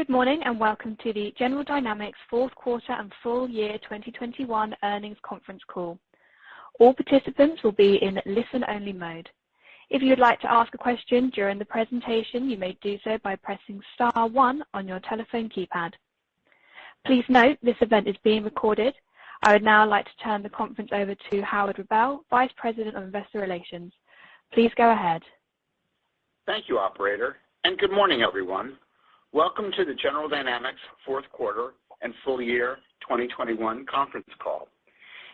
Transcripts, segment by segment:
Good morning, and welcome to the General Dynamics fourth quarter and full year 2021 earnings conference call. All participants will be in listen-only mode. If you would like to ask a question during the presentation, you may do so by pressing star one on your telephone keypad. Please note this event is being recorded. I would now like to turn the conference over to Howard Rubel, Vice President of Investor Relations. Please go ahead. Thank you, operator, and good morning, everyone. Welcome to the General Dynamics fourth quarter and full year 2021 conference call.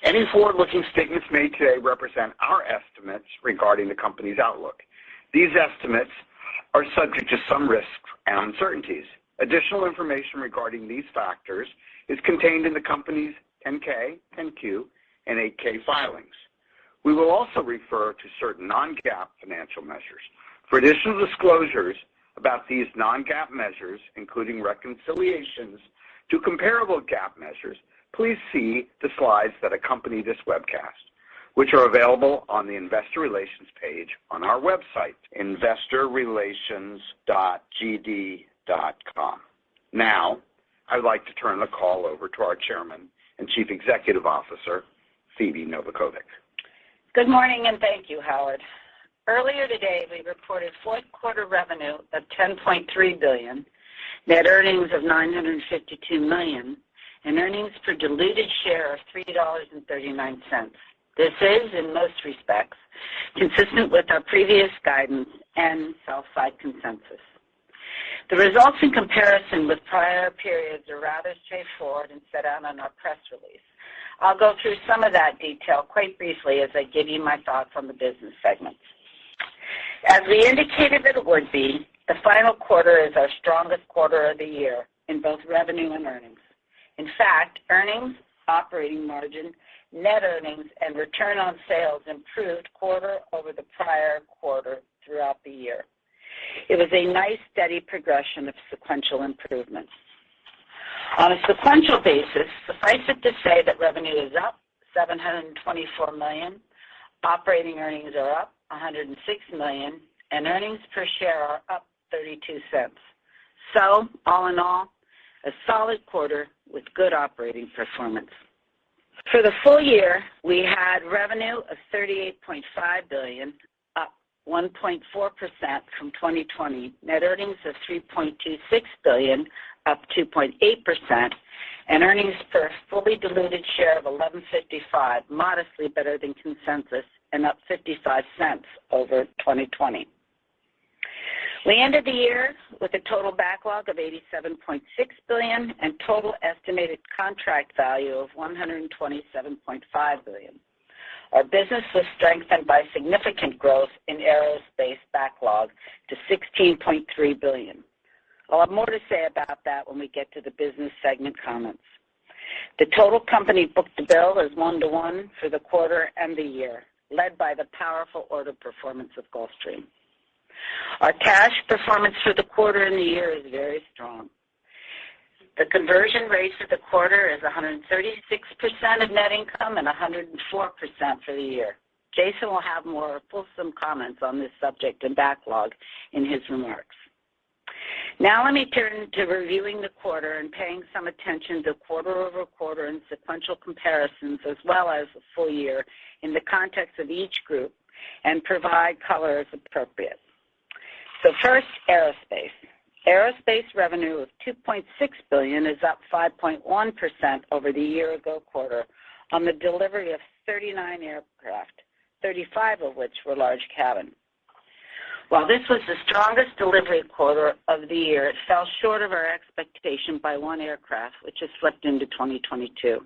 Any forward-looking statements made today represent our estimates regarding the company's outlook. These estimates are subject to some risks and uncertainties. Additional information regarding these factors is contained in the company's 10-K, 10-Q, and 8-K filings. We will also refer to certain non-GAAP financial measures. For additional disclosures about these non-GAAP measures, including reconciliations to comparable GAAP measures, please see the slides that accompany this webcast, which are available on the Investor Relations page on our website, investorrelations.gd.com. Now, I would like to turn the call over to our Chairman and Chief Executive Officer, Phebe Novakovic. Good morning, and thank you, Howard. Earlier today, we reported fourth quarter revenue of $10.3 billion, net earnings of $952 million, and earnings per diluted share of $3.39. This is, in most respects, consistent with our previous guidance and sell-side consensus. The results in comparison with prior periods are rather straightforward and set out on our press release. I'll go through some of that detail quite briefly as I give you my thoughts on the business segments. As we indicated that it would be, the final quarter is our strongest quarter of the year in both revenue and earnings. In fact, earnings, operating margin, net earnings, and return on sales improved quarter over the prior quarter throughout the year. It was a nice, steady progression of sequential improvements. On a sequential basis, suffice it to say that revenue is up $724 million, operating earnings are up $106 million, and earnings per share are up 32 cents. So, all in all, a solid quarter with good operating performance. For the full year, we had revenue of $38.5 billion, up 1.4% from 2020, net earnings of $3.26 billion, up 2.8%, and earnings per fully diluted share of $11.55, modestly better than consensus and up 55 cents over 2020. We ended the year with a total backlog of $87.6 billion and total estimated contract value of $127.5 billion. Our business was strengthened by significant growth in aerospace backlog to $16.3 billion. I'll have more to say about that when we get to the business segment comments. The total company book-to-bill is 1-to-1 for the quarter and the year, led by the powerful order performance of Gulfstream. Our cash performance for the quarter and the year is very strong. The conversion rate for the quarter is 136% of net income and 104% for the year. Jason will have more fulsome comments on this subject and backlog in his remarks. Now let me turn to reviewing the quarter and paying some attention to quarter-over-quarter and sequential comparisons as well as the full year in the context of each group and provide color as appropriate. So first, aerospace. Aerospace revenue of $2.6 billion is up 5.1% over the year-ago quarter on the delivery of 39 aircraft, 35 of which were large cabin. While this was the strongest delivery quarter of the year, it fell short of our expectation by one aircraft, which has slipped into 2022.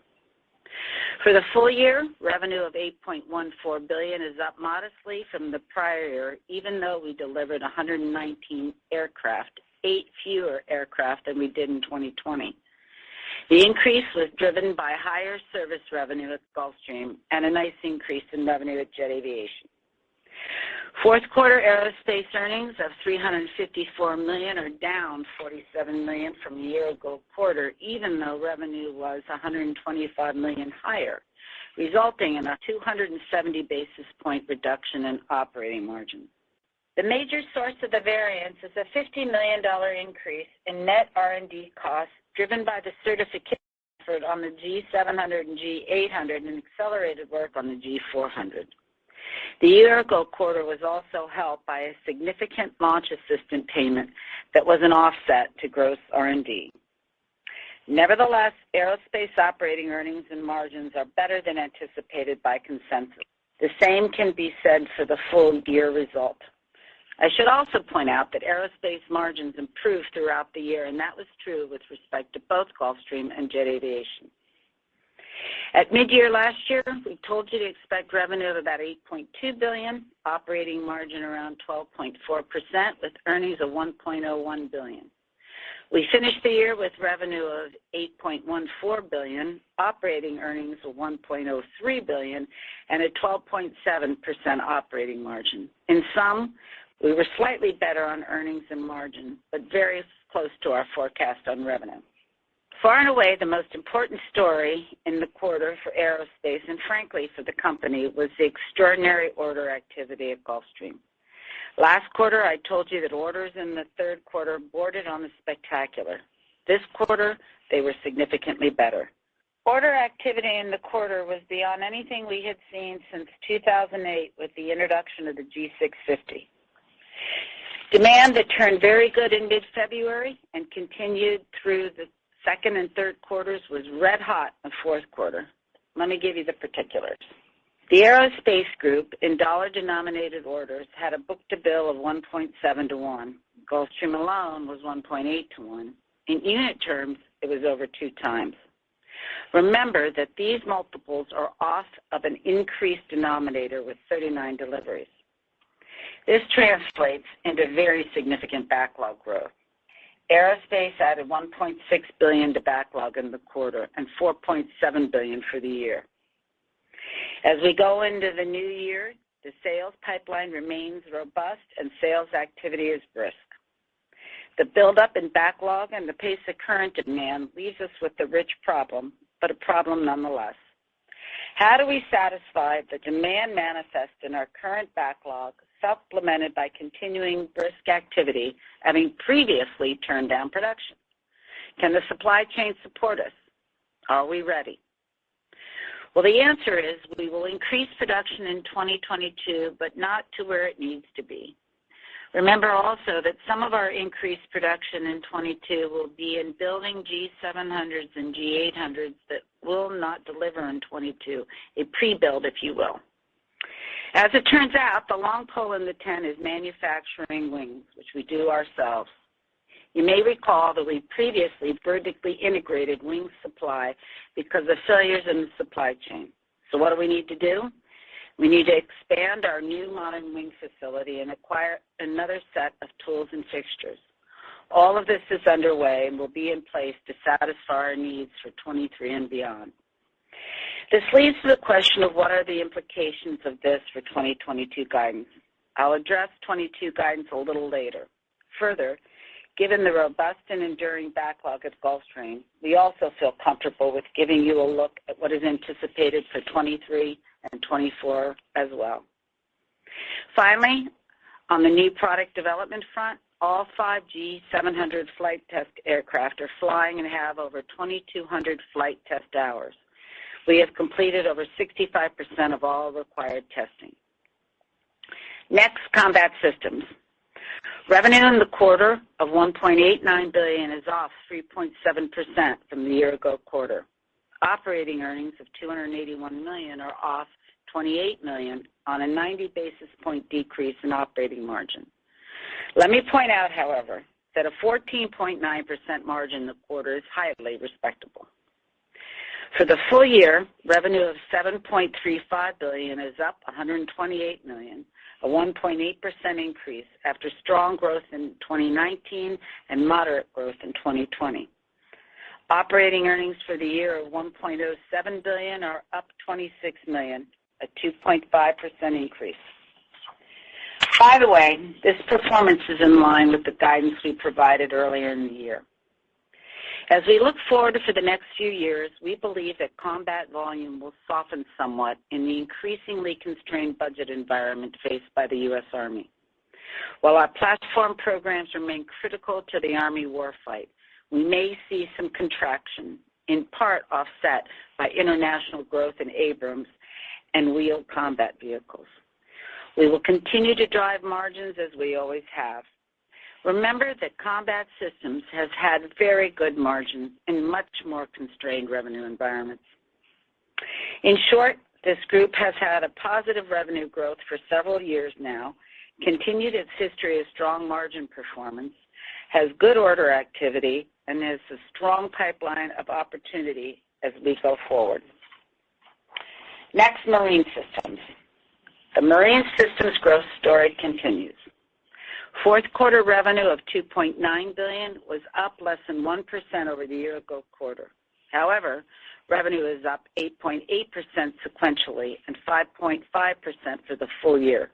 For the full year, revenue of $8.14 billion is up modestly from the prior year, even though we delivered 119 aircraft, 8 fewer aircraft than we did in 2020. The increase was driven by higher service revenue at Gulfstream and a nice increase in revenue at Jet Aviation. Fourth quarter aerospace earnings of $354 million are down $47 million from the year-ago quarter, even though revenue was $125 million higher, resulting in a 270 basis point reduction in operating margin. The major source of the variance is a $50 million increase in net R&D costs driven by the certification effort on the G700 and G800 and accelerated work on the G400. The year-ago quarter was also helped by a significant launch assistant payment that was an offset to gross R&D. Nevertheless, aerospace operating earnings and margins are better than anticipated by consensus. The same can be said for the full year result. I should also point out that aerospace margins improved throughout the year, and that was true with respect to both Gulfstream and Jet Aviation. At mid-year last year, we told you to expect revenue of about $8.2 billion, operating margin around 12.4%, with earnings of $1.01 billion. We finished the year with revenue of $8.14 billion, operating earnings of $1.03 billion, and a 12.7% operating margin. In sum, we were slightly better on earnings and margin, but very close to our forecast on revenue. Far and away, the most important story in the quarter for aerospace and frankly for the company was the extraordinary order activity at Gulfstream. Last quarter, I told you that orders in the third quarter bordered on the spectacular. This quarter, they were significantly better. Order activity in the quarter was beyond anything we had seen since 2008 with the introduction of the G650. Demand that turned very good in mid-February and continued through the second and third quarters was red hot in the fourth quarter. Let me give you the particulars. The aerospace group in dollar-denominated orders had a book-to-bill of 1.7 to 1. Gulfstream alone was 1.8 to 1. In unit terms, it was over 2 times. Remember that these multiples are off of an increased denominator with 39 deliveries. This translates into very significant backlog growth. Aerospace added $1.6 billion to backlog in the quarter and $4.7 billion for the year. As we go into the new year, the sales pipeline remains robust and sales activity is brisk. The buildup in backlog and the pace of current demand leaves us with a rich problem, but a problem nonetheless. How do we satisfy the demand manifest in our current backlog, supplemented by continuing brisk activity, having previously turned down production? Can the supply chain support us? Are we ready? Well, the answer is we will increase production in 2022, but not to where it needs to be. Remember also that some of our increased production in 22 will be in building G700s and G800s that will not deliver in 22, a pre-build, if you will. As it turns out, the long pole in the tent is manufacturing wings, which we do ourselves. You may recall that we previously vertically integrated wing supply because of failures in the supply chain. So what do we need to do? We need to expand our new modern wing facility and acquire another set of tools and fixtures. All of this is underway and will be in place to satisfy our needs for 23 and beyond. This leads to the question of what are the implications of this for 2022 guidance. I'll address 22 guidance a little later. Further, given the robust and enduring backlog at Gulfstream, we also feel comfortable with giving you a look at what is anticipated for 23 and 24 as well. Finally, on the new product development front, all 5 G700 flight test aircraft are flying and have over 2,200 flight test hours. We have completed over 65% of all required testing. Next, Combat Systems. Revenue in the quarter of $1.89 billion is off 3.7% from the year-ago quarter. Operating earnings of $281 million are off $28 million on a 90 basis point decrease in operating margin. Let me point out, however, that a 14.9% margin in the quarter is highly respectable. For the full year, revenue of $7.35 billion is up $128 million, a 1.8% increase after strong growth in 2019 and moderate growth in 2020. Operating earnings for the year of $1.07 billion are up $26 million, a 2.5% increase. By the way, this performance is in line with the guidance we provided earlier in the year. As we look forward to the next few years, we believe that combat volume will soften somewhat in the increasingly constrained budget environment faced by the U.S. Army. While our platform programs remain critical to the Army warfight, we may see some contraction, in part offset by international growth in Abrams and wheeled combat vehicles. We will continue to drive margins as we always have. Remember that Combat Systems has had very good margins in much more constrained revenue environments. In short, this group has had a positive revenue growth for several years now, continued its history of strong margin performance, has good order activity, and has a strong pipeline of opportunity as we go forward. Next, Marine Systems. The Marine Systems growth story continues. Fourth quarter revenue of $2.9 billion was up less than 1% over the year-ago quarter. However, revenue is up 8.8% sequentially and 5.5% for the full year.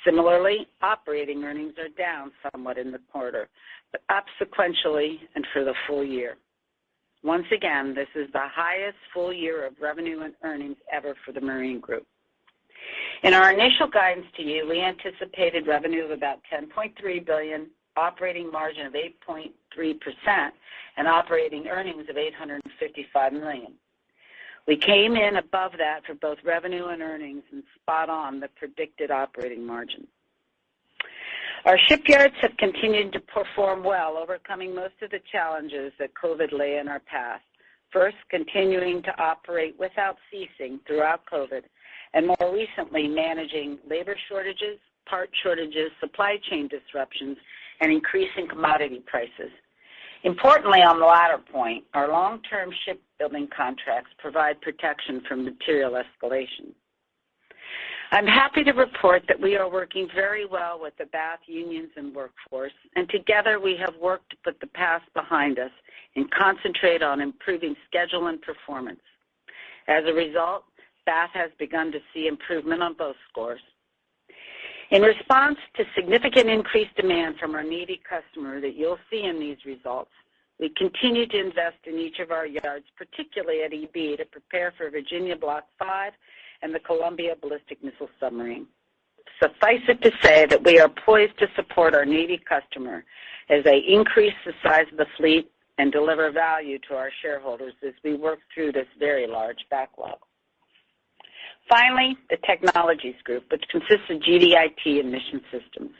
Similarly, operating earnings are down somewhat in the quarter, but up sequentially and for the full year. Once again, this is the highest full year of revenue and earnings ever for the Marine Group. In our initial guidance to you, we anticipated revenue of about $10.3 billion, operating margin of 8.3%, and operating earnings of $855 million. We came in above that for both revenue and earnings and spot on the predicted operating margin. Our shipyards have continued to perform well, overcoming most of the challenges that COVID lay in our path. First, continuing to operate without ceasing throughout COVID, and more recently managing labor shortages, part shortages, supply chain disruptions, and increasing commodity prices. Importantly, on the latter point, our long-term shipbuilding contracts provide protection from material escalation. I'm happy to report that we are working very well with the Bath unions and workforce, and together we have worked to put the past behind us and concentrate on improving schedule and performance. As a result, Bath has begun to see improvement on both scores. In response to significant increased demand from our Navy customer that you'll see in these results, we continue to invest in each of our yards, particularly at EB, to prepare for Virginia Block 5 and the Columbia Ballistic Missile Submarine. Suffice it to say that we are poised to support our Navy customer as they increase the size of the fleet and deliver value to our shareholders as we work through this very large backlog. Finally, the Technologies Group, which consists of GDIT and Mission Systems.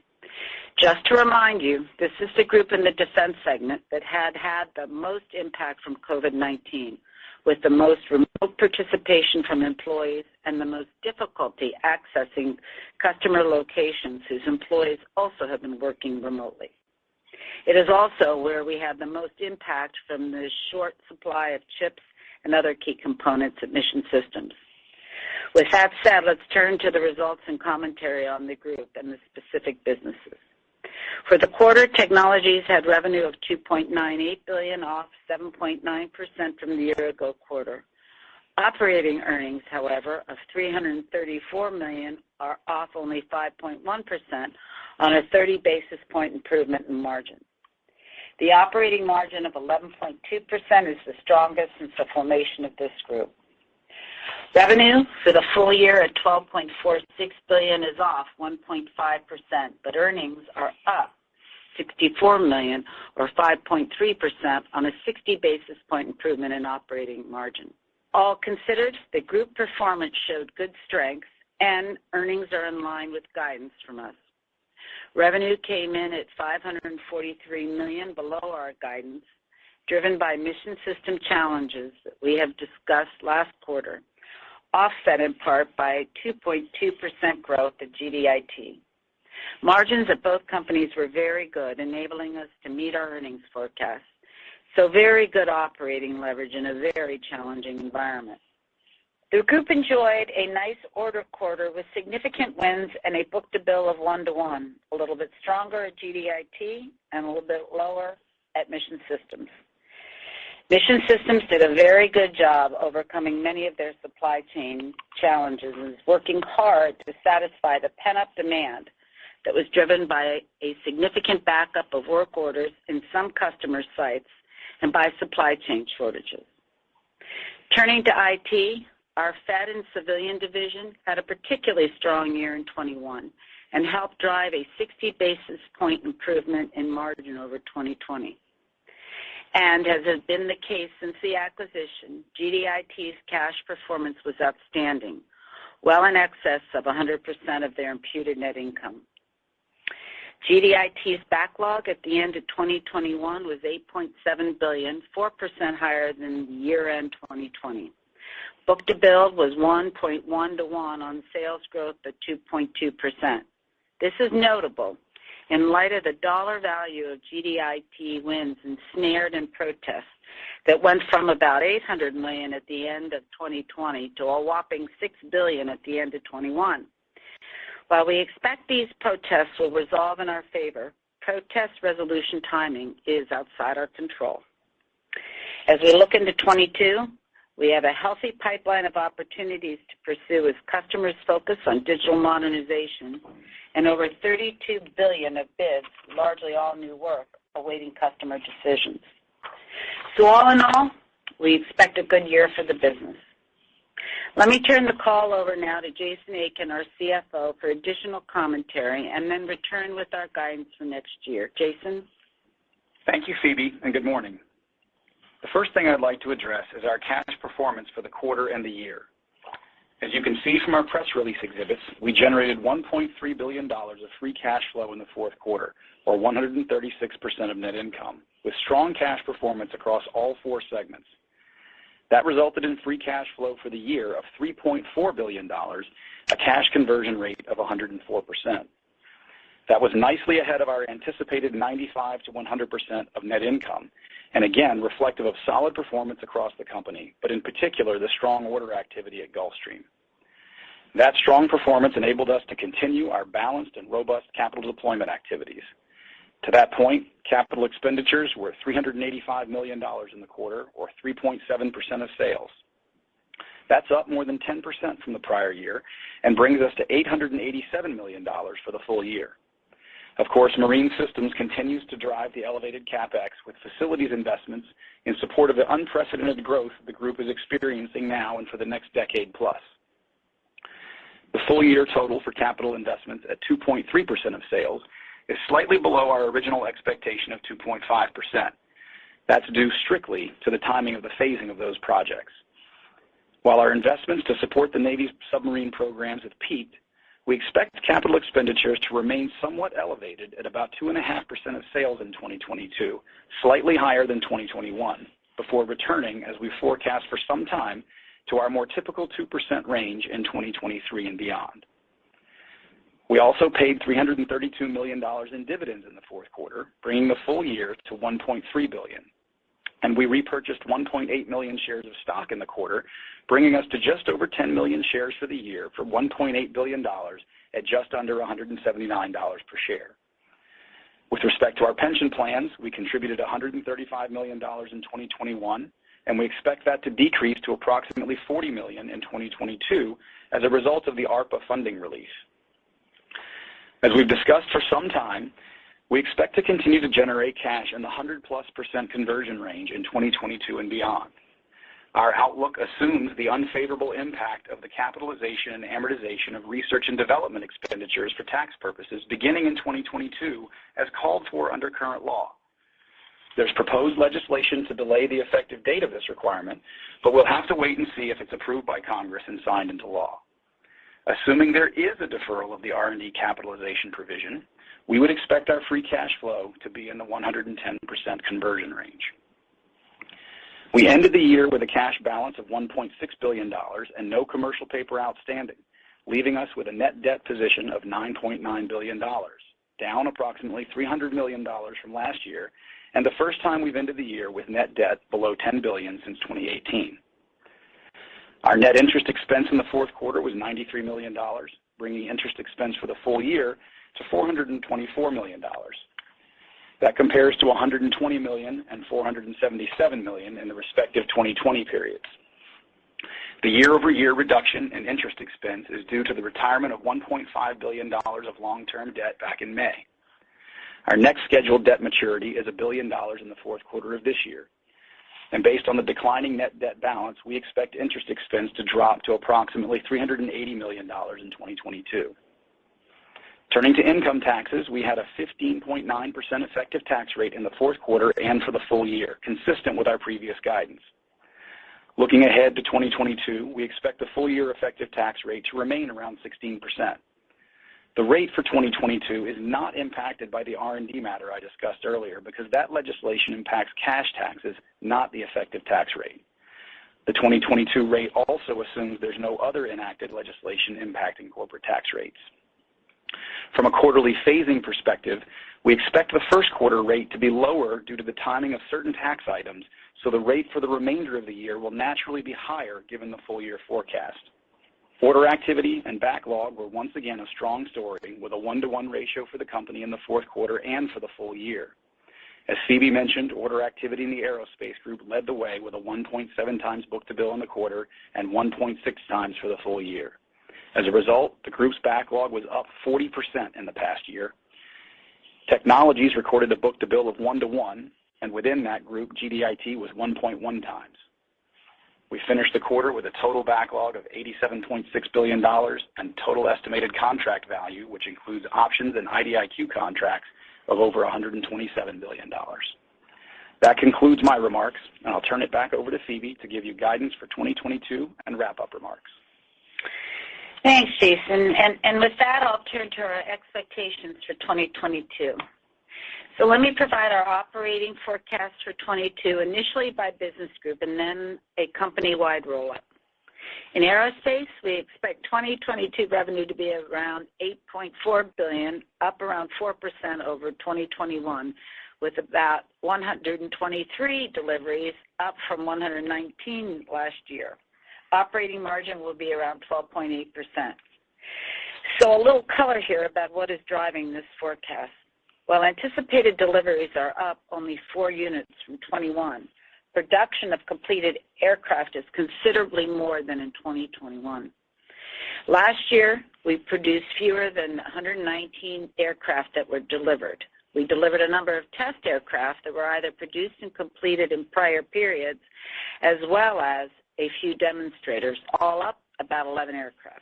Just to remind you, this is the group in the defense segment that had the most impact from COVID-19, with the most remote participation from employees and the most difficulty accessing customer locations whose employees also have been working remotely. It is also where we had the most impact from the short supply of chips and other key components at Mission Systems. With that said, let's turn to the results and commentary on the group and the specific businesses. For the quarter, Technologies had revenue of $2.98 billion, off 7.9% from the year-ago quarter. Operating earnings, however, of $334 million are off only 5.1% on a 30 basis point improvement in margin. The operating margin of 11.2% is the strongest since the formation of this group. Revenue for the full year at $12.46 billion is off 1.5%, but earnings are up $64 million or 5.3% on a 60 basis point improvement in operating margin. All considered, the group performance showed good strength and earnings are in line with guidance from us. Revenue came in at $543 million below our guidance, driven by Mission System challenges that we have discussed last quarter, offset in part by 2.2% growth at GDIT. Margins at both companies were very good, enabling us to meet our earnings forecast. So very good operating leverage in a very challenging environment. The group enjoyed a nice order quarter with significant wins and a book-to-bill of 1-to-1, a little bit stronger at GDIT and a little bit lower at Mission Systems. Mission Systems did a very good job overcoming many of their supply chain challenges and is working hard to satisfy the pent-up demand that was driven by a significant backup of work orders in some customer sites and by supply chain shortages. Turning to IT, our Fed and Civilian division had a particularly strong year in 21, and helped drive a 60 basis point improvement in margin over 2020. And as has been the case since the acquisition, GDIT's cash performance was outstanding, well in excess of 100% of their imputed net income. GDIT's backlog at the end of 2021 was $8.7 billion, 4% higher than year-end 2020. Book-to-bill was 1.1 to 1 on sales growth of 2.2%. This is notable in light of the dollar value of GDIT wins ensnared in protests that went from about $800 million at the end of 2020 to a whopping $6 billion at the end of 21. While we expect these protests will resolve in our favor, protest resolution timing is outside our control. As we look into 22, we have a healthy pipeline of opportunities to pursue as customers focus on digital modernization and over $32 billion of bids, largely all new work, awaiting customer decisions. So all in all, we expect a good year for the business. Let me turn the call over now to Jason Aiken, our CFO, for additional commentary, and then return with our guidance for next year. Jason? Thank you, Phoebe, and good morning. The first thing I'd like to address is our cash performance for the quarter and the year. As you can see from our press release exhibits, we generated $1.3 billion of free cash flow in the fourth quarter, or 136% of net income, with strong cash performance across all four segments. That resulted in free cash flow for the year of $3.4 billion, a cash conversion rate of 104%. That was nicely ahead of our anticipated 95 to 100% of net income, and again reflective of solid performance across the company, but in particular the strong order activity at Gulfstream. That strong performance enabled us to continue our balanced and robust capital deployment activities. To that point, capital expenditures were $385 million in the quarter, or 3.7% of sales. That's up more than 10% from the prior year and brings us to $887 million for the full year. Of course, Marine Systems continues to drive the elevated CapEx with facilities investments in support of the unprecedented growth the group is experiencing now and for the next decade plus. The full year total for capital investments at 2.3% of sales is slightly below our original expectation of 2.5%. That's due strictly to the timing of the phasing of those projects. While our investments to support the Navy's submarine programs have peaked, we expect capital expenditures to remain somewhat elevated at about 2.5% of sales in 2022, slightly higher than 2021, before returning, as we forecast for some time, to our more typical 2% range in 2023 and beyond. We also paid $332 million in dividends in the fourth quarter, bringing the full year to $1.3 billion. And we repurchased 1.8 million shares of stock in the quarter, bringing us to just over 10 million shares for the year for $1.8 billion at just under $179 per share. With respect to our pension plans, we contributed $135 million in 2021, and we expect that to decrease to approximately $40 million in 2022 as a result of the ARPA funding release. As we've discussed for some time, we expect to continue to generate cash in the 100+% conversion range in 2022 and beyond. Our outlook assumes the unfavorable impact of the capitalization and amortization of research and development expenditures for tax purposes beginning in 2022 as called for under current law. There's proposed legislation to delay the effective date of this requirement, but we'll have to wait and see if it's approved by Congress and signed into law. Assuming there is a deferral of the R&D capitalization provision, we would expect our free cash flow to be in the 110% conversion range. We ended the year with a cash balance of $1.6 billion and no commercial paper outstanding, leaving us with a net debt position of $9.9 billion, down approximately $300 million from last year, and the first time we've ended the year with net debt below $10 billion since 2018. Our net interest expense in the fourth quarter was $93 million, bringing interest expense for the full year to $424 million. That compares to $120 million and $477 million in the respective 2020 periods. The year-over-year reduction in interest expense is due to the retirement of $1.5 billion of long-term debt back in May. Our next scheduled debt maturity is $1 billion in the fourth quarter of this year. And based on the declining net debt balance, we expect interest expense to drop to approximately $380 million in 2022. Turning to income taxes, we had a 15.9% effective tax rate in the fourth quarter and for the full year, consistent with our previous guidance. Looking ahead to 2022, we expect the full year effective tax rate to remain around 16%. The rate for 2022 is not impacted by the R&D matter I discussed earlier because that legislation impacts cash taxes, not the effective tax rate. The 2022 rate also assumes there's no other enacted legislation impacting corporate tax rates. From a quarterly phasing perspective, we expect the first quarter rate to be lower due to the timing of certain tax items, so the rate for the remainder of the year will naturally be higher given the full year forecast. Order activity and backlog were once again a strong story with a 1-to-1 ratio for the company in the fourth quarter and for the full year. As Phoebe mentioned, order activity in the aerospace group led the way with a 1.7 times book-to-bill in the quarter and 1.6 times for the full year. As a result, the group's backlog was up 40% in the past year. Technologies recorded a book-to-bill of 1-to-1, and within that group, GDIT was 1.1 times. We finished the quarter with a total backlog of $87.6 billion and total estimated contract value, which includes options and IDIQ contracts, of over $127 billion. That concludes my remarks, and I'll turn it back over to Phoebe to give you guidance for 2022 and wrap-up remarks. Thanks, Jason. And with that, I'll turn to our expectations for 2022. So let me provide our operating forecast for 22 initially by business group and then a company-wide roll-up. In aerospace, we expect 2022 revenue to be around $8.4 billion, up around 4% over 2021, with about 123 deliveries, up from 119 last year. Operating margin will be around 12.8%. So a little color here about what is driving this forecast. While anticipated deliveries are up only 4 units from 21, production of completed aircraft is considerably more than in 2021. Last year, we produced fewer than 119 aircraft that were delivered. We delivered a number of test aircraft that were either produced and completed in prior periods, as well as a few demonstrators, all up about 11 aircraft.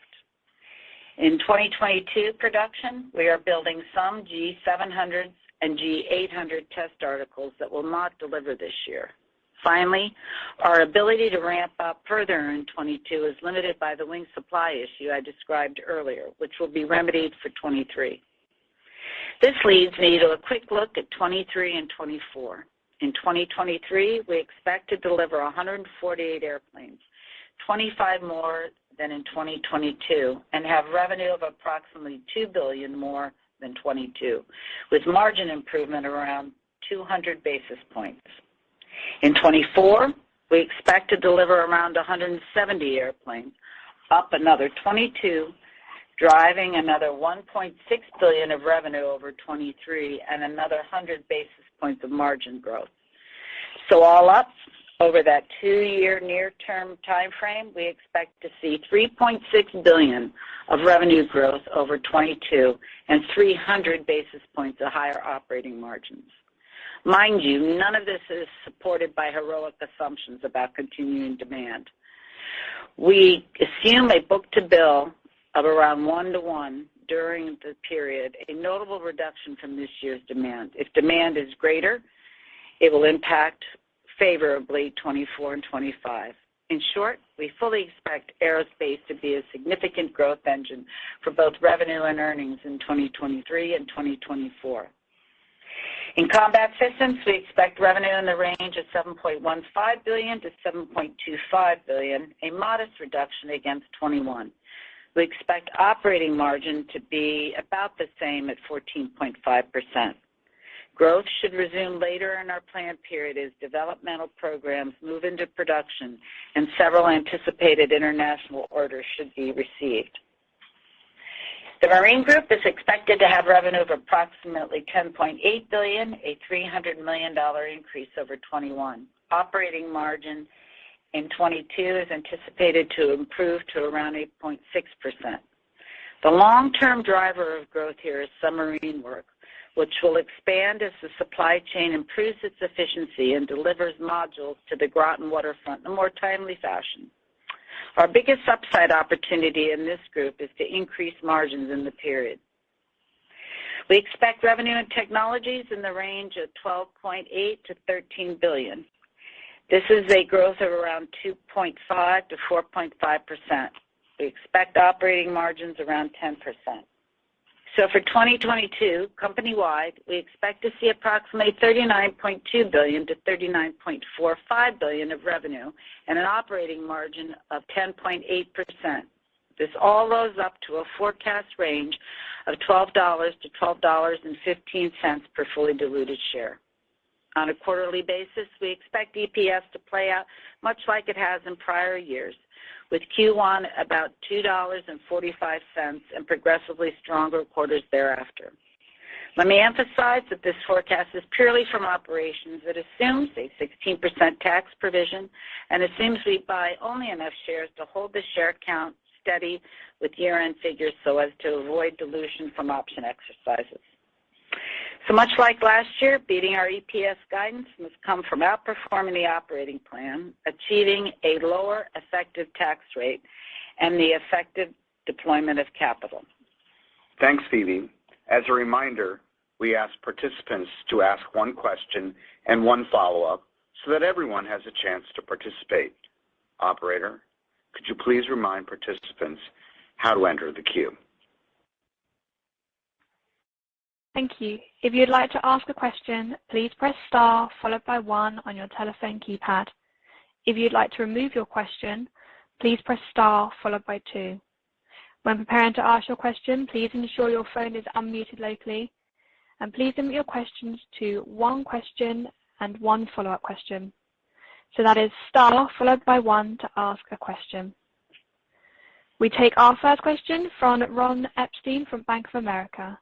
In 2022 production, we are building some G700s and G800 test articles that will not deliver this year. Finally, our ability to ramp up further in 22 is limited by the wing supply issue I described earlier, which will be remedied for 23. This leads me to a quick look at 23 and 24. In 2023, we expect to deliver 148 airplanes, 25 more than in 2022, and have revenue of approximately $2 billion more than 22, with margin improvement around 200 basis points. In 24, we expect to deliver around 170 airplanes, up another 22, driving another $1.6 billion of revenue over 23 and another 100 basis points of margin growth. So all up, over that 2-year near-term time frame, we expect to see $3.6 billion of revenue growth over 22 and 300 basis points of higher operating margins. Mind you, none of this is supported by heroic assumptions about continuing demand. We assume a book-to-bill of around 1-to-1 during the period, a notable reduction from this year's demand. If demand is greater, it will impact favorably 24 and 25. In short, we fully expect aerospace to be a significant growth engine for both revenue and earnings in 2023 and 2024. In combat systems, we expect revenue in the range of $7.15 billion to $7.25 billion, a modest reduction against 21. We expect operating margin to be about the same at 14.5%. Growth should resume later in our plan period as developmental programs move into production and several anticipated international orders should be received. The Marine Group is expected to have revenue of approximately $10.8 billion, a $300 million increase over 21. Operating margin in 22 is anticipated to improve to around 8.6%. The long-term driver of growth here is submarine work, which will expand as the supply chain improves its efficiency and delivers modules to the Groton waterfront in a more timely fashion. Our biggest upside opportunity in this group is to increase margins in the period. We expect revenue in technologies in the range of $12.8 to $13 billion. This is a growth of around 2.5 to 4.5%. We expect operating margins around 10%. So for 2022, company-wide, we expect to see approximately $39.2 billion to $39.45 billion of revenue and an operating margin of 10.8%. This all rose up to a forecast range of $12 to $12.15 per fully diluted share. On a quarterly basis, we expect EPS to play out much like it has in prior years, with Q1 about $2.45 and progressively stronger quarters thereafter. Let me emphasize that this forecast is purely from operations. It assumes a 16% tax provision and assumes we buy only enough shares to hold the share count steady with year-end figures so as to avoid dilution from option exercises. So much like last year, beating our EPS guidance must come from outperforming the operating plan, achieving a lower effective tax rate, and the effective deployment of capital. Thanks, Phoebe. As a reminder, we ask participants to ask one question and one follow-up so that everyone has a chance to participate. Operator, could you please remind participants how to enter the queue? Thank you. If you'd like to ask a question, please press star followed by 1 on your telephone keypad. If you'd like to remove your question, please press star followed by 2. When preparing to ask your question, please ensure your phone is unmuted locally, and please limit your questions to 1 question and 1 follow-up question. So that is star followed by 1 to ask a question. We take our first question from Ron Epstein from Bank of America.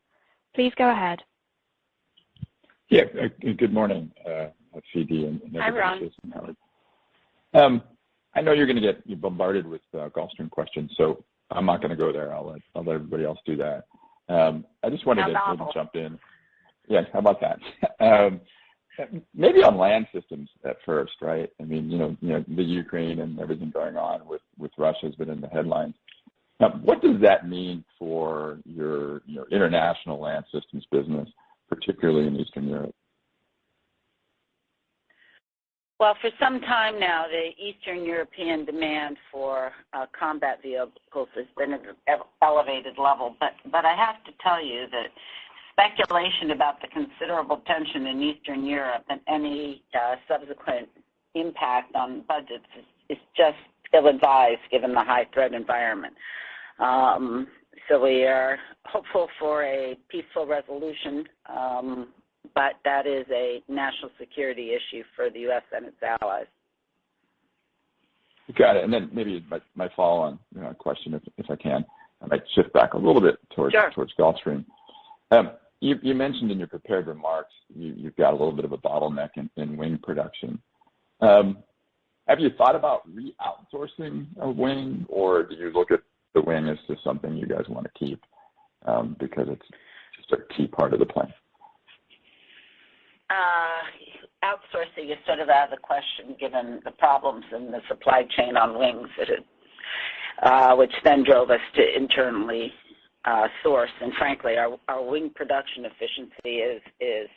Please go ahead. Yeah, good morning, Phoebe and Hi, Ron. Howard. I know you're going to get bombarded with Gulfstream questions, so I'm not going to go there. I'll let everybody else do that. I just wanted to maybe jump in. Yeah, how about that? Maybe on land systems at first, right? I mean, you know, the Ukraine and everything going on with Russia has been in the headlines. Now, what does that mean for your international land systems business, particularly in Eastern Europe? Well, for some time now, the Eastern European demand for combat vehicles has been at an elevated level. But I have to tell you that speculation about the considerable tension in Eastern Europe and any subsequent impact on budgets is just ill-advised given the high threat environment. So we are hopeful for a peaceful resolution, but that is a national security issue for the U.S. and its allies. Got it. And then maybe my follow-on question, if I can, I might shift back a little bit towards Gulfstream. You mentioned in your prepared remarks you've got a little bit of a bottleneck in wing production. Have you thought about re-outsourcing a wing, or do you look at the wing as just something you guys want to keep because it's just a key part of the plan? Outsourcing is sort of out of the question given the problems in the supply chain on wings, which then drove us to internally source. And frankly, our wing production efficiency is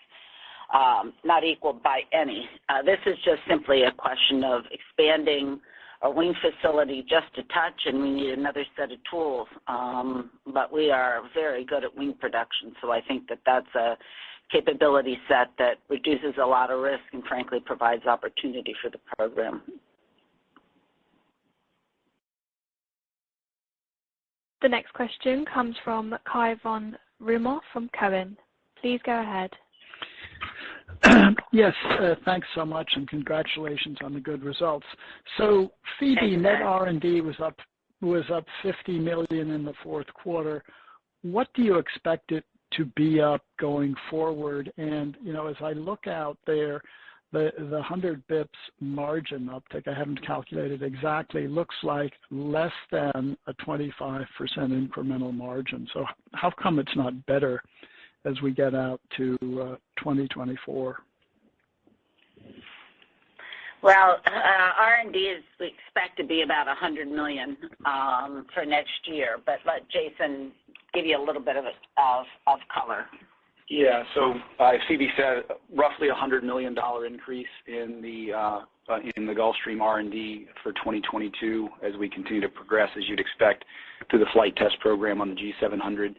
not equaled by any. This is just simply a question of expanding our wing facility just a touch, and we need another set of tools. But we are very good at wing production, so I think that that's a capability set that reduces a lot of risk and frankly provides opportunity for the program. The next question comes from Cai von Rumohr from Cowen. Please go ahead. Yes, thanks so much, and congratulations on the good results. So, Phoebe, net R&D was up $50 million in the fourth quarter. What do you expect it to be up going forward? And as I look out there, the 100 bips margin uptick, I haven't calculated exactly, looks like less than a 25% incremental margin. So how come it's not better as we get out to 2024? Well, R&D we expect to be about $100 million for next year, but let Jason give you a little bit of color. Yeah. So Phoebe said roughly $100 million increase in the Gulfstream R&D for 2022 as we continue to progress, as you'd expect, through the flight test program on the G700.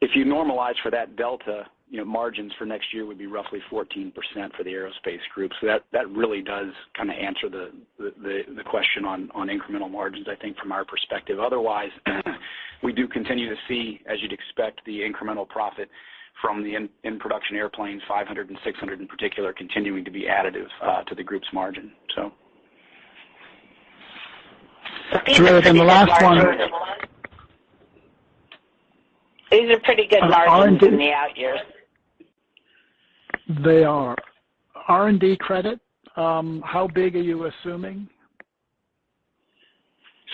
If you normalize for that delta, margins for next year would be roughly 14% for the aerospace group. So that really does kind of answer the question on incremental margins, I think, from our perspective. Otherwise, we do continue to see, as you'd expect, the incremental profit from the in production airplanes, 500 and 600 in particular, continuing to be additive to the group's margin. So. Great. And the last one. These are pretty good margins in the out years. They are. R&D credit, how big are you assuming?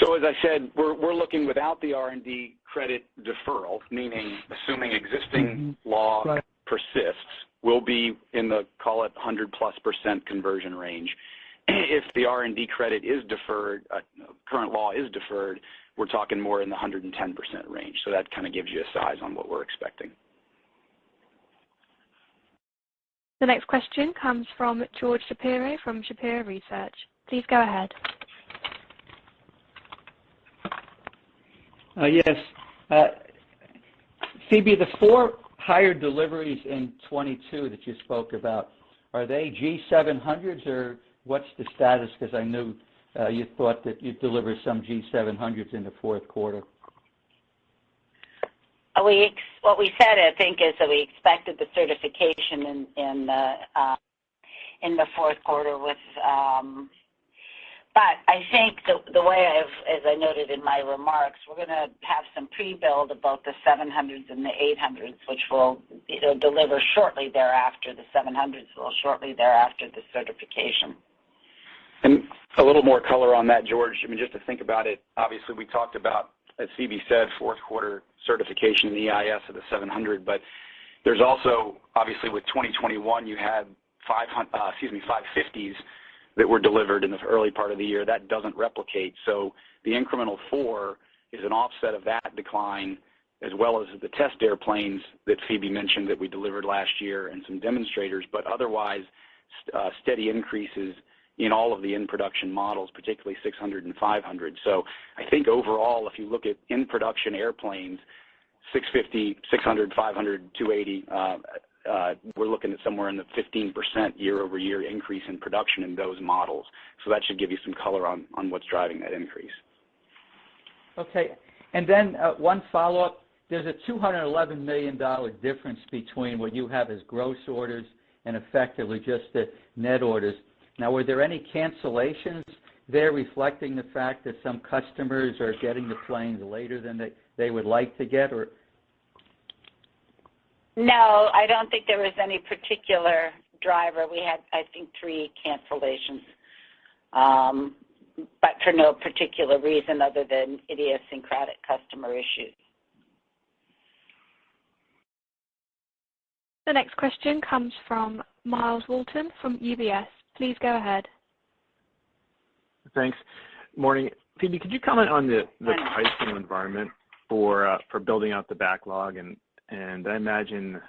So as I said, we're looking without the R&D credit deferral, meaning assuming existing law persists, we'll be in the, call it 100+% conversion range. If the R&D credit is deferred, current law is deferred, we're talking more in the 110% range. So that kind of gives you a size on what we're expecting. The next question comes from George Shapiro from Shapiro Research. Please go ahead. Yes. Phoebe, the 4 higher deliveries in 22 that you spoke about, are they G700s or what's the status? Because I knew you thought that you'd deliver some G700s in the fourth quarter. What we said, I think, is that we expected the certification in the fourth quarter with. But I think the way as I noted in my remarks, we're going to have some pre-build of both the 700s and the 800s, which will deliver shortly thereafter. The 700s will shortly thereafter the certification. And a little more color on that, George. I mean, just to think about it, obviously we talked about, as Phoebe said, fourth quarter certification in the EIS of the 700, but there's also, obviously with 2021, you had 550s that were delivered in the early part of the year. That doesn't replicate. So the incremental 4 is an offset of that decline, as well as the test airplanes that Phoebe mentioned that we delivered last year and some demonstrators, but otherwise steady increases in all of the in-production models, particularly 600 and 500. So I think overall, if you look at in-production airplanes, 650, 600, 500, 280, we're looking at somewhere in the 15% year-over-year increase in production in those models. So that should give you some color on what's driving that increase. Okay. And then one follow-up. There's a $211 million difference between what you have as gross orders and effectively just the net orders. Now, were there any cancellations there reflecting the fact that some customers are getting the planes later than they would like to get? Or no, I don't think there was any particular driver. We had, I think, 3 cancellations, but for no particular reason other than idiosyncratic customer issues. The next question comes from Miles Walton from UBS. Please go ahead. Thanks. Morning. Phoebe, could you comment on the pricing environment for building out the backlog? And I imagine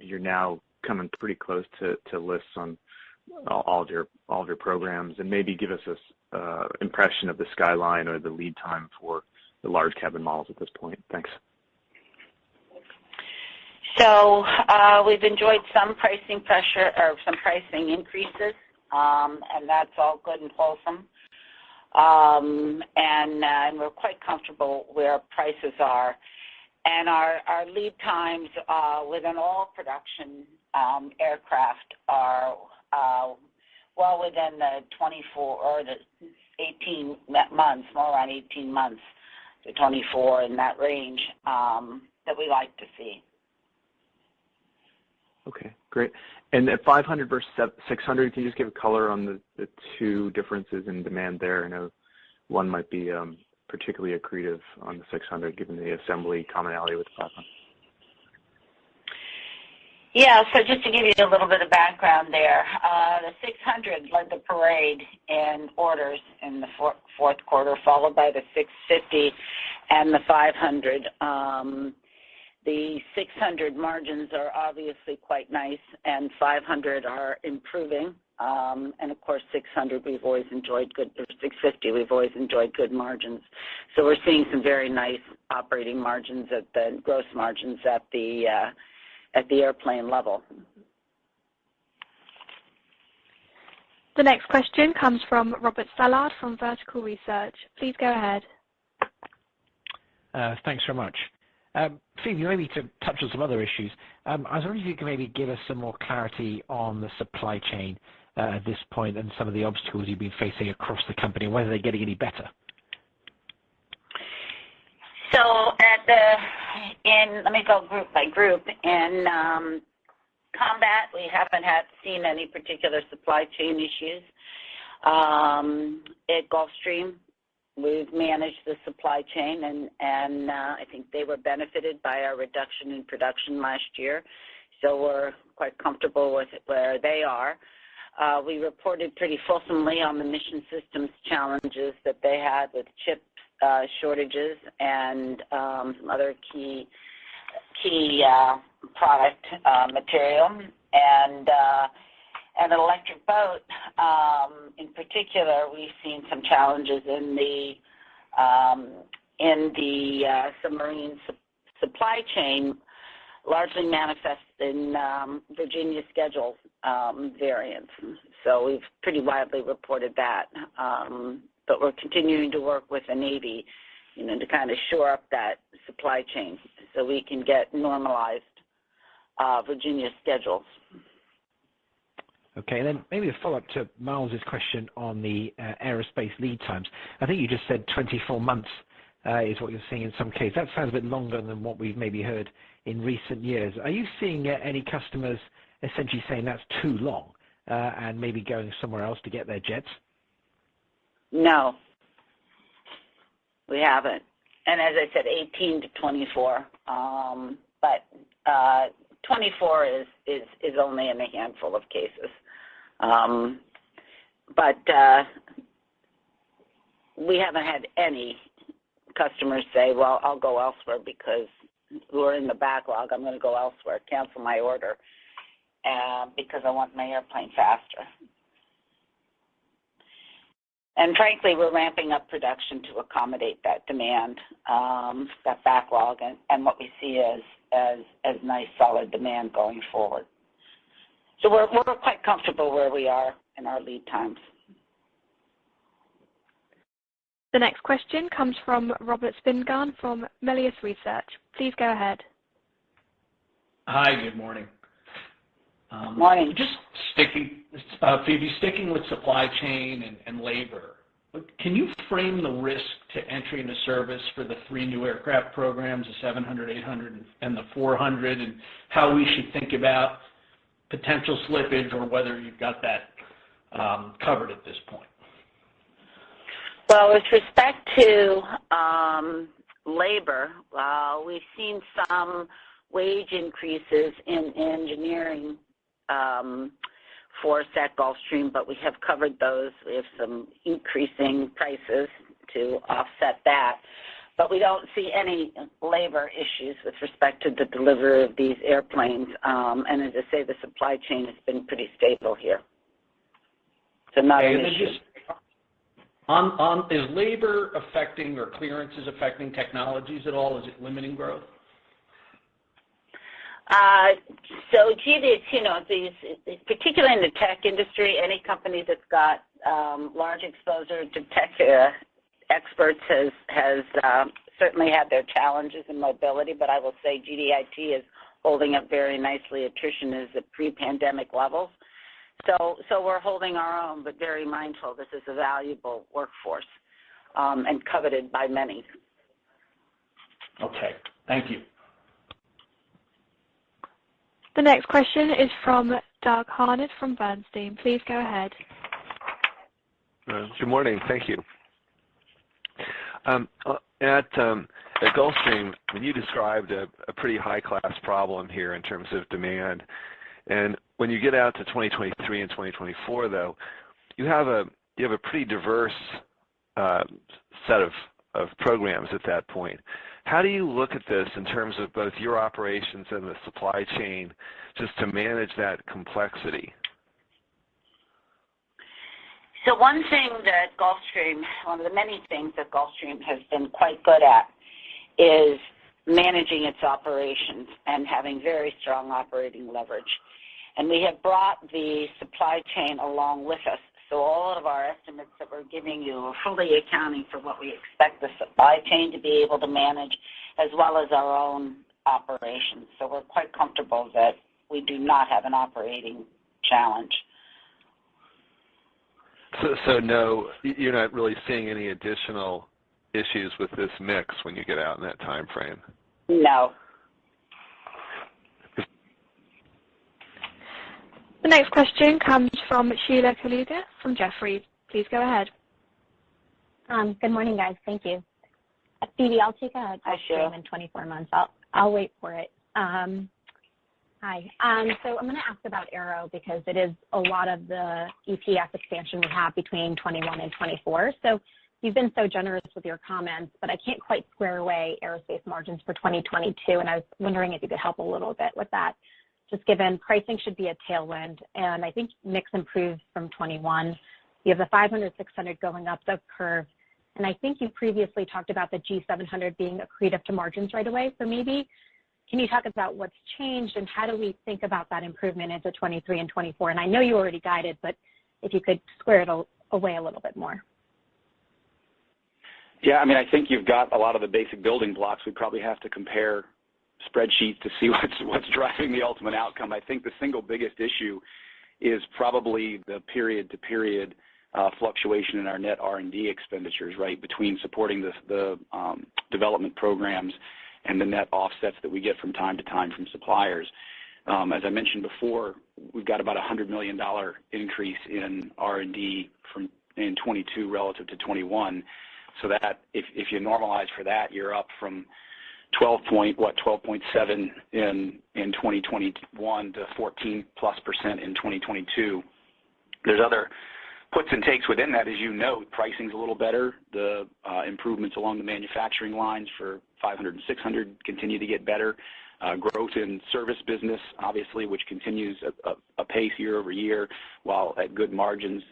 you're now coming pretty close to lists on all of your programs, and maybe give us a impression of the skyline or the lead time for the large cabin models at this point. Thanks. So we've enjoyed some pricing pressure or some pricing increases, and that's all good and wholesome. And we're quite comfortable where prices are. And our lead times within all production aircraft are well within the 24 or the 18 months, more around 18 months to 24 in that range that we like to see. Okay, great. And at 500 versus 600, can you just give a color on the 2 differences in demand there? I know one might be particularly accretive on the 600, given the assembly commonality with the 500. Yeah, so just to give you a little bit of background there, the 600 led the parade in orders in the fourth quarter, followed by the 650 and the 500. The 600 margins are obviously quite nice, and 500 are improving. And of course, 600 we've always enjoyed good, or 650 we've always enjoyed good margins. So we're seeing some very nice operating margins at the gross margins at the airplane level. The next question comes from Robert Stallard from Vertical Research. Please go ahead. Thanks very much. Phoebe, maybe to touch on some other issues, I was wondering if you could maybe give us some more clarity on the supply chain at this point and some of the obstacles you've been facing across the company and whether they're getting any better. So let me go group by group. In combat, we haven't seen any particular supply chain issues. At Gulfstream, we've managed the supply chain, and I think they were benefited by our reduction in production last year. So we're quite comfortable with where they are. We reported pretty fulsomely on the mission systems challenges that they had with chip shortages and some other key product material. And an electric boat, in particular, we've seen some challenges in the submarine supply chain, largely manifest in Virginia schedule variants. So we've pretty widely reported that. But we're continuing to work with the Navy, to kind of shore up that supply chain so we can get normalized Virginia schedules. Okay, and then maybe a follow-up to Miles's question on the aerospace lead times. I think you just said 24 months is what you're seeing in some cases. That sounds a bit longer than what we've maybe heard in recent years. Are you seeing any customers essentially saying that's too long and maybe going somewhere else to get their jets? No, we haven't. And as I said, 18 to 24, but 24 is only in a handful of cases. But we haven't had any customers say, well, I'll go elsewhere because we're in the backlog. I'm going to go elsewhere, cancel my order because I want my airplane faster. And frankly, we're ramping up production to accommodate that demand, that backlog, and what we see as nice, solid demand going forward. So we're quite comfortable where we are in our lead times. The next question comes from Robert Spingarn from Melius Research. Please go ahead. Hi, good morning. Morning. Just Phoebe, sticking with supply chain and labor, can you frame the risk to entry into service for the 3 new aircraft programs, the 700, 800, and the 400, and how we should think about potential slippage or whether you've got that covered at this point? Well, with respect to labor, we've seen some wage increases in engineering force at Gulfstream, but we have covered those. We have some increasing prices to offset that. But we don't see any labor issues with respect to the delivery of these airplanes. And as I say, the supply chain has been pretty stable here. So not an issue. Is labor affecting or clearances affecting technologies at all? Is it limiting growth? So, it's, particularly in the tech industry, any company that's got large exposure to tech experts has certainly had their challenges in mobility, but I will say GDIT is holding up very nicely. Attrition is at pre-pandemic levels. So we're holding our own, but very mindful this is a valuable workforce and coveted by many. Okay, thank you. The next question is from Doug Harned from Bernstein. Please go ahead. Good morning. Thank you. At Gulfstream, when you described a pretty high-class problem here in terms of demand, and when you get out to 2023 and 2024, though, you have a pretty diverse set of programs at that point. How do you look at this in terms of both your operations and the supply chain just to manage that complexity? So one of the many things that Gulfstream has been quite good at is managing its operations and having very strong operating leverage. And we have brought the supply chain along with us. So all of our estimates that we're giving you are fully accounting for what we expect the supply chain to be able to manage, as well as our own operations. So we're quite comfortable that we do not have an operating challenge. So no, you're not really seeing any additional issues with this mix when you get out in that time frame? No. The next question comes from Sheila Kahyaoglu from Jefferies. Please go ahead. Good morning, guys. Thank you. Phoebe, I'll take a Gulfstream in 24 months. I'll wait for it. Hi. So I'm going to ask about Aero because it is a lot of the EPS expansion we have between 21 and 24. So you've been so generous with your comments, but I can't quite square away aerospace margins for 2022, and I was wondering if you could help a little bit with that. Just given pricing should be a tailwind, and I think mix improves from 21. You have the 500, 600 going up the curve, and I think you previously talked about the G700 being accretive to margins right away. So maybe can you talk about what's changed and how do we think about that improvement into 23 and 24? And I know you already guided, but if you could square it away a little bit more. Yeah, I mean, I think you've got a lot of the basic building blocks. We probably have to compare spreadsheets to see what's driving the ultimate outcome. I think the single biggest issue is probably the period-to-period fluctuation in our net R&D expenditures, right, between supporting the development programs and the net offsets that we get from time to time from suppliers. As I mentioned before, we've got about $100 million increase in R&D in 22 relative to 21. So that if you normalize for that, you're up from 12.7 in 2021 to 14+% in 2022. There's other puts and takes within that, as you know. Pricing's a little better. The improvements along the manufacturing lines for 500 and 600 continue to get better. Growth in service business, obviously, which continues a pace year over year, while at good margins,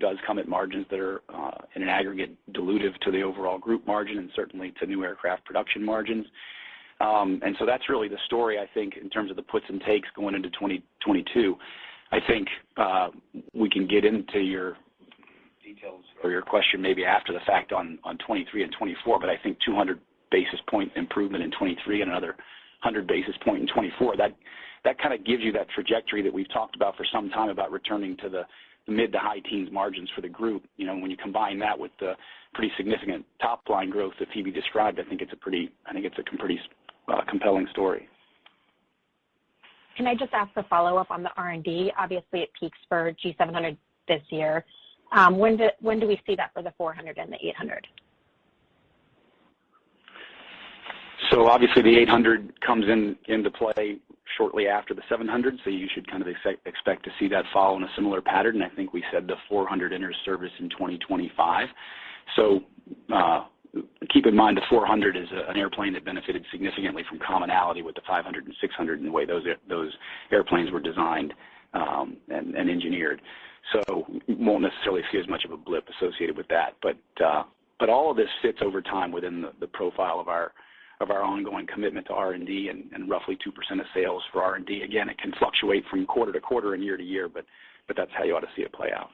does come at margins that are in an aggregate dilutive to the overall group margin and certainly to new aircraft production margins. And so that's really the story, I think, in terms of the puts and takes going into 2022. I think we can get into your details or your question maybe after the fact on 23 and 24, but I think 200 basis point improvement in 23 and another 100 basis point in 24. That kind of gives you that trajectory that we've talked about for some time about returning to the mid to high teens margins for the group. You know, when you combine that with the pretty significant top line growth that Phoebe described, I think it's a pretty compelling story. Can I just ask a follow-up on the R&D? Obviously, it peaks for G700 this year. When do we see that for the 400 and the 800? So obviously the 800 comes into play shortly after the 700, so you should kind of expect to see that follow in a similar pattern. And I think we said the 400 enters service in 2025. So keep in mind the 400 is an airplane that benefited significantly from commonality with the 500 and 600 in the way those airplanes were designed and engineered. So you won't necessarily see as much of a blip associated with that. But all of this fits over time within the profile of our ongoing commitment to R&D and roughly 2% of sales for R&D. Again, it can fluctuate from quarter to quarter and year to year, but that's how you ought to see it play out.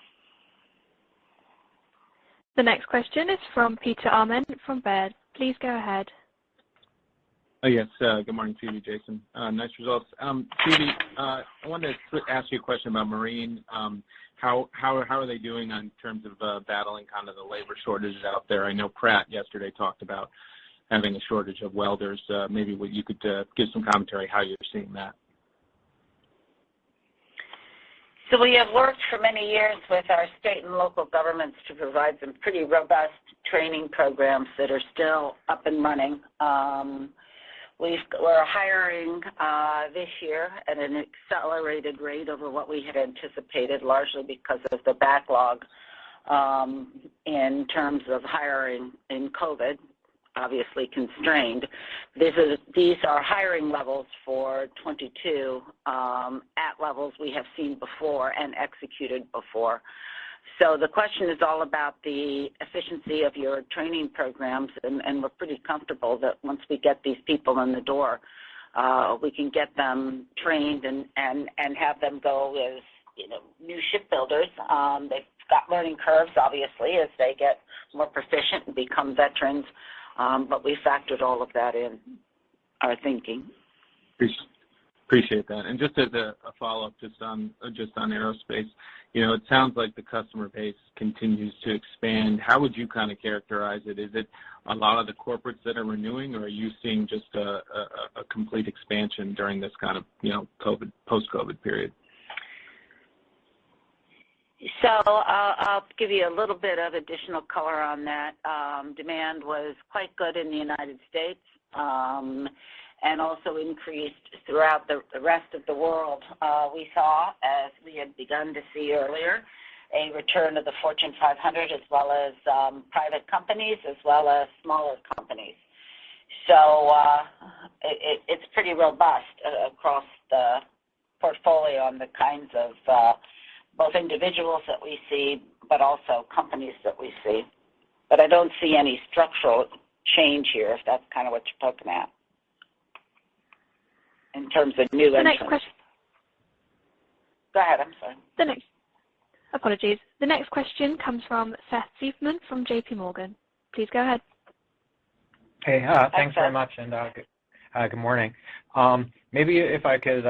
The next question is from Peter Arment from Baird. Please go ahead. Yes. Good morning, Phoebe, Jason. Nice results. Phoebe, I wanted to ask you a question about Marine. How are they doing in terms of battling kind of the labor shortages out there? I know Pratt yesterday talked about having a shortage of welders. Maybe you could give some commentary how you're seeing that. So we have worked for many years with our state and local governments to provide some pretty robust training programs that are still up and running. We're hiring this year at an accelerated rate over what we had anticipated, largely because of the backlog in terms of hiring in COVID, obviously constrained. These are hiring levels for 22 at levels we have seen before and executed before. So the question is all about the efficiency of your training programs, and we're pretty comfortable that once we get these people in the door, we can get them trained and have them go as new shipbuilders. They've got learning curves, obviously, as they get more proficient and become veterans, but we factored all of that in our thinking. Appreciate that. And just as a follow-up, just on aerospace, it sounds like the customer base continues to expand. How would you kind of characterize it? Is it a lot of the corporates that are renewing, or are you seeing just a complete expansion during this kind of post-COVID period? So I'll give you a little bit of additional color on that. Demand was quite good in the United States and also increased throughout the rest of the world. We saw, as we had begun to see earlier, a return of the Fortune 500 as well as private companies as well as smaller companies. So it's pretty robust across the portfolio on the kinds of both individuals that we see, but also companies that we see. But I don't see any structural change here, if that's kind of what you're poking at, in terms of new entrants. Next question. Go ahead, I'm sorry. Apologies. The next question comes from Seth Seifman from JP Morgan. Please go ahead. Hey, thanks very much, and good morning. Maybe if I could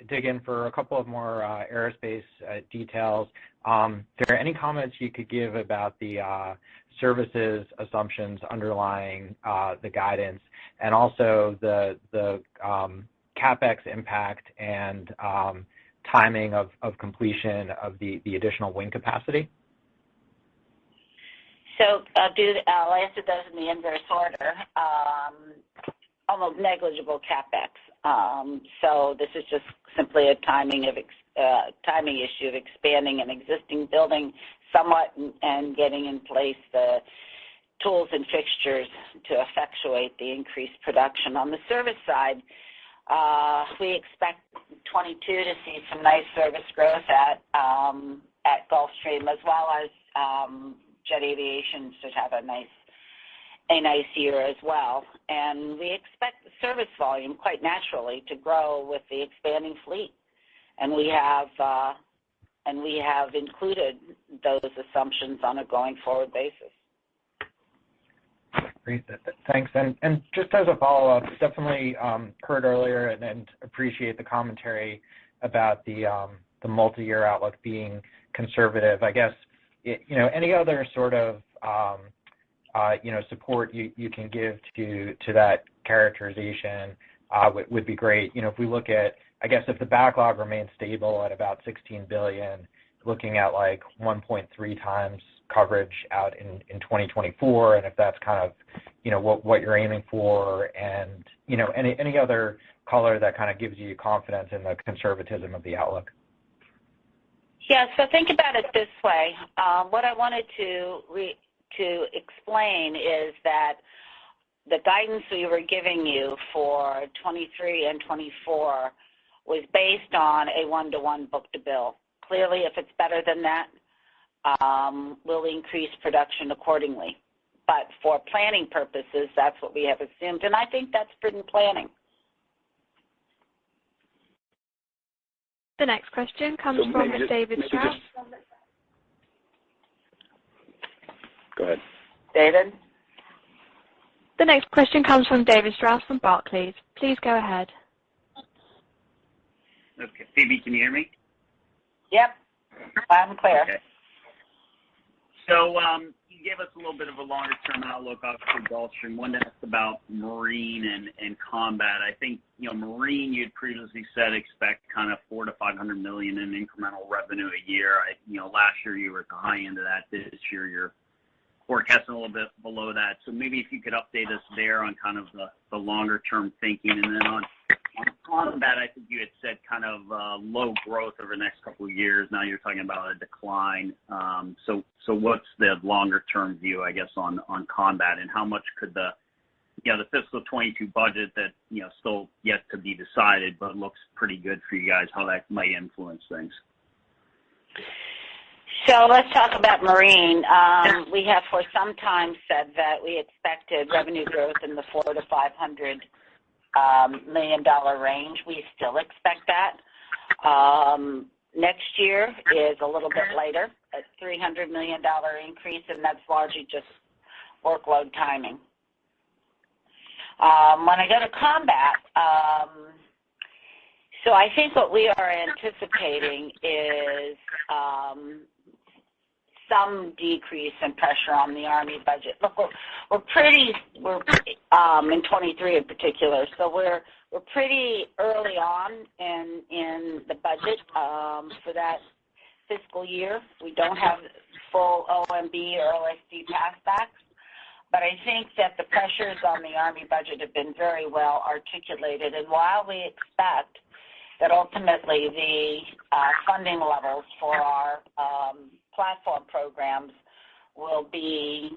dig in for a couple of more aerospace details. Are there any comments you could give about the services assumptions underlying the guidance, and also the CapEx impact and timing of completion of the additional wing capacity? So I'll answer those in the inverse order. Almost negligible CapEx. So this is just simply a timing issue of expanding an existing building somewhat and getting in place the tools and fixtures to effectuate the increased production. On the service side, we expect 22 to see some nice service growth at Gulfstream, as well as Jet Aviation should have a nice year as well. And we expect the service volume quite naturally to grow with the expanding fleet. And we have included those assumptions on a going forward basis. Great, thanks. And just as a follow-up, definitely heard earlier and appreciate the commentary about the multi-year outlook being conservative. I guess, any other sort of support you can give to that characterization would be great. If we look at, I guess, if the backlog remains stable at about $16 billion, looking at like 1.3 times coverage out in 2024, and if that's kind of what you're aiming for, and any other color that kind of gives you confidence in the conservatism of the outlook. Yeah, so think about it this way. What I wanted to explain is that the guidance we were giving you for 23 and 24 was based on a 1-to-1 book-to-bill. Clearly, if it's better than that, we'll increase production accordingly. But for planning purposes, that's what we have assumed, and I think that's prudent planning. The next question comes from David Strauss. Go ahead. David? The next question comes from David Strauss from Barclays. Please go ahead. Okay. Phoebe, can you hear me? Yep. Loud and clear. Okay. So you gave us a little bit of a longer-term outlook, obviously, Gulfstream. One asked about Marine and Combat. I think, Marine, you'd previously said expect kind of $400 to $500 million in incremental revenue a year. Last year you were at the high end of that. This year you're forecasting a little bit below that. So maybe if you could update us there on kind of the longer-term thinking. And then on On combat, I think you had said kind of low growth over the next couple of years. Now you're talking about a decline. So what's the longer term view, I guess, on combat, and how much could the fiscal 22 budget that still yet to be decided but looks pretty good for you guys, how that might influence things? So let's talk about Marine. We have for some time said that we expected revenue growth in the $400 to $500 million range. We still expect that. Next year is a little bit later, a $300 million increase, and that's largely just workload timing. When I go to combat, so I think what we are anticipating is some decrease in pressure on the Army budget. Look, we're in 23 in particular, so we're pretty early on in the budget for that fiscal year. We don't have full OMB or OSD passbacks, but I think that the pressures on the Army budget have been very well articulated, and while we expect that ultimately the funding levels for our platform programs will be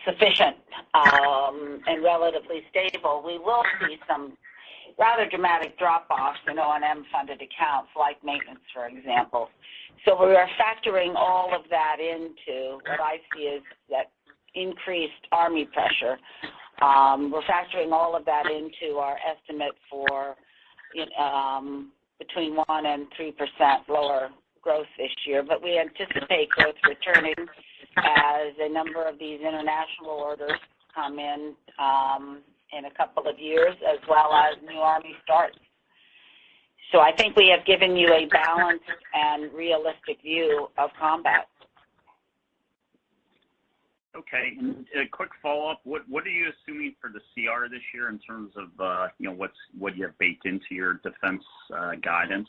sufficient and relatively stable, we will see some rather dramatic drop-offs in O&M funded accounts like maintenance, for example. So we are factoring all of that into what I see as that increased Army pressure. We're factoring all of that into our estimate for between 1% and 3% lower growth this year, but we anticipate growth returning as a number of these international orders come in a couple of years, as well as new Army starts. So I think we have given you a balanced and realistic view of combat. Okay, and a quick follow-up. What are you assuming for the CR this year in terms of what you have baked into your defense guidance?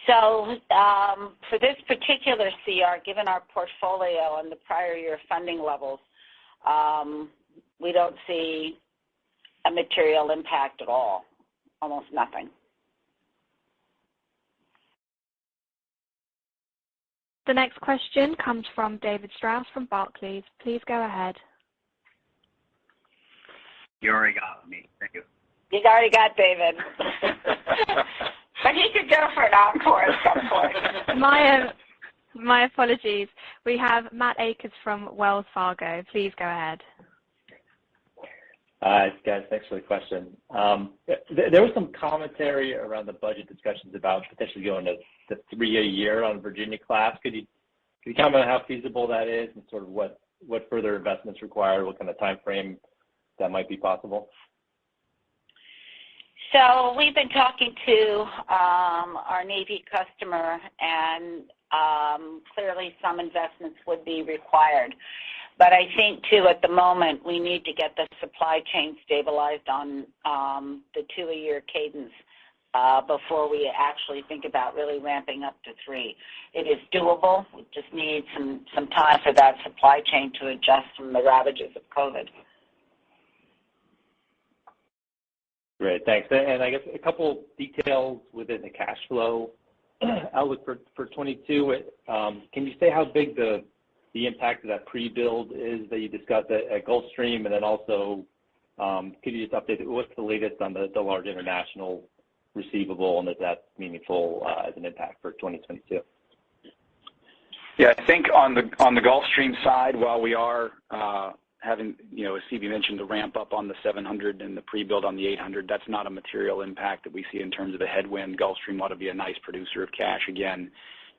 So for this particular CR, given our portfolio and the prior year funding levels, we don't see a material impact at all, almost nothing. The next question comes from David Strauss from Barclays. Please go ahead. You already got me. Thank you. You already got David. But he could go for an encore at some point. My apologies. We have Matt Akers from Wells Fargo. Please go ahead. Hi, guys. Thanks for the question. There was some commentary around the budget discussions about potentially going to 3 a year on Virginia class. Could you comment on how feasible that is and sort of what further investments required, what kind of time frame that might be possible? So we've been talking to our Navy customer, and clearly some investments would be required. But I think, too, at the moment, we need to get the supply chain stabilized on the 2 a year cadence before we actually think about really ramping up to 3. It is doable. We just need some time for that supply chain to adjust from the ravages of COVID. Great, thanks. And I guess a couple details within the cash flow outlook for 22. Can you say how big the impact of that pre-build is that you discussed at Gulfstream, and then also could you just update what's the latest on the large international receivable, and is that meaningful as an impact for 2022? Yeah, I think on the Gulfstream side, while we are having, as Phoebe mentioned, the ramp up on the 700 and the pre-build on the 800, that's not a material impact that we see in terms of a headwind. Gulfstream ought to be a nice producer of cash again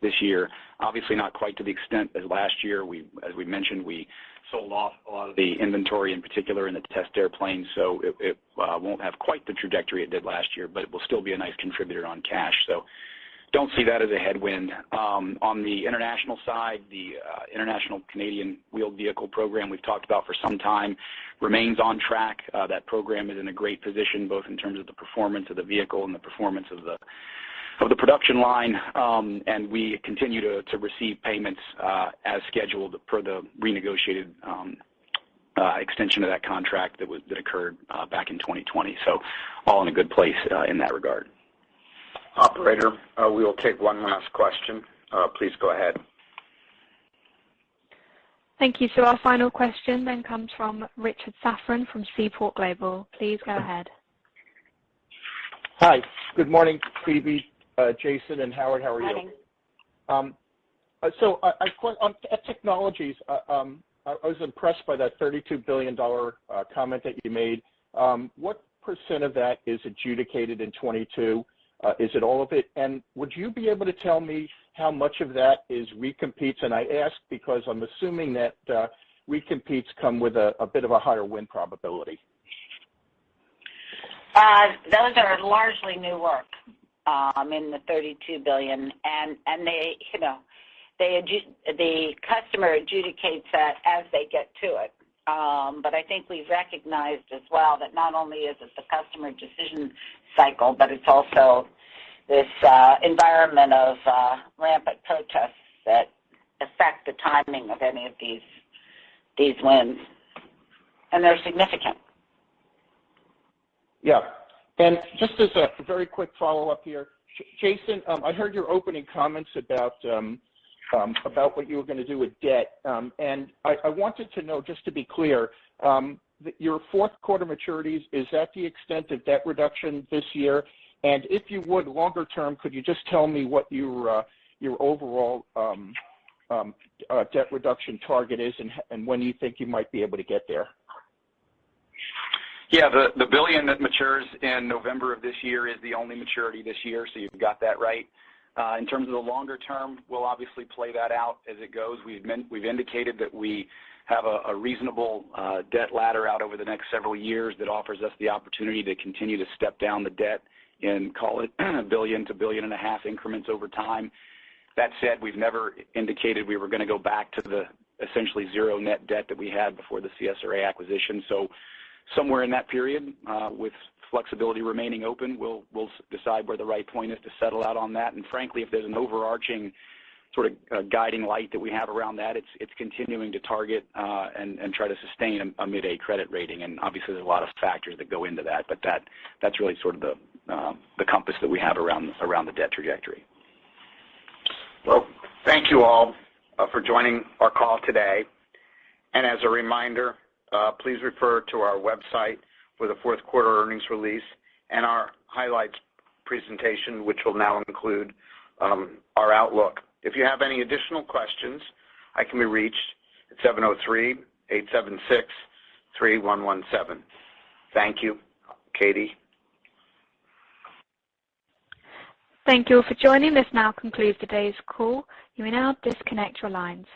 this year. Obviously not quite to the extent as last year. As we mentioned, we sold off a lot of the inventory, in particular in the test airplanes, so it won't have quite the trajectory it did last year, but it will still be a nice contributor on cash. So don't see that as a headwind. On the international side, the International Canadian Wheeled Vehicle program we've talked about for some time remains on track. That program is in a great position, both in terms of the performance of the vehicle and the performance of the production line, and we continue to receive payments as scheduled per the renegotiated extension of that contract that occurred back in 2020. So all in a good place in that regard. Operator, we will take one last question. Please go ahead. Thank you. So our final question then comes from Richard Safran from Seaport Global. Please go ahead. Hi. Good morning, Phoebe, Jason, and Howard. How are you? Morning. So at Technologies, I was impressed by that $32 billion comment that you made. What % of that is adjudicated in 22? Is it all of it? And would you be able to tell me how much of that is recompetes? And I ask because I'm assuming that recompetes come with a bit of a higher win probability. Those are largely new work in the $32 billion, and they, the customer adjudicates that as they get to it. But I think we've recognized as well that not only is it the customer decision cycle, but it's also this environment of rampant protests that affect the timing of any of these wins, and they're significant. Yeah, and just as a very quick follow-up here, Jason, I heard your opening comments about what you were going to do with debt, and I wanted to know, just to be clear, your fourth quarter maturities, is that the extent of debt reduction this year? And if you would, longer term, could you just tell me what your overall debt reduction target is, and when you think you might be able to get there? Yeah, the $1 billion that matures in November of this year is the only maturity this year, so you've got that right. In terms of the longer term, we'll obviously play that out as it goes. We've indicated that we have a reasonable debt ladder out over the next several years that offers us the opportunity to continue to step down the debt in, call it, $1 billion to $1.5 billion increments over time. That said, we've never indicated we were going to go back to the essentially zero net debt that we had before the CSRA acquisition. So somewhere in that period, with flexibility remaining open, we'll decide where the right point is to settle out on that. And frankly, if there's an overarching sort of guiding light that we have around that, it's continuing to target and try to sustain a mid-A credit rating. And obviously, there's a lot of factors that go into that, but that's really sort of the compass that we have around the debt trajectory. Well, thank you all for joining our call today. And as a reminder, please refer to our website for the fourth quarter earnings release and our highlights presentation, which will now include our outlook. If you have any additional questions, I can be reached at 703-876-3117. Thank you. Katie. Thank you all for joining. This now concludes today's call. You may now disconnect your lines.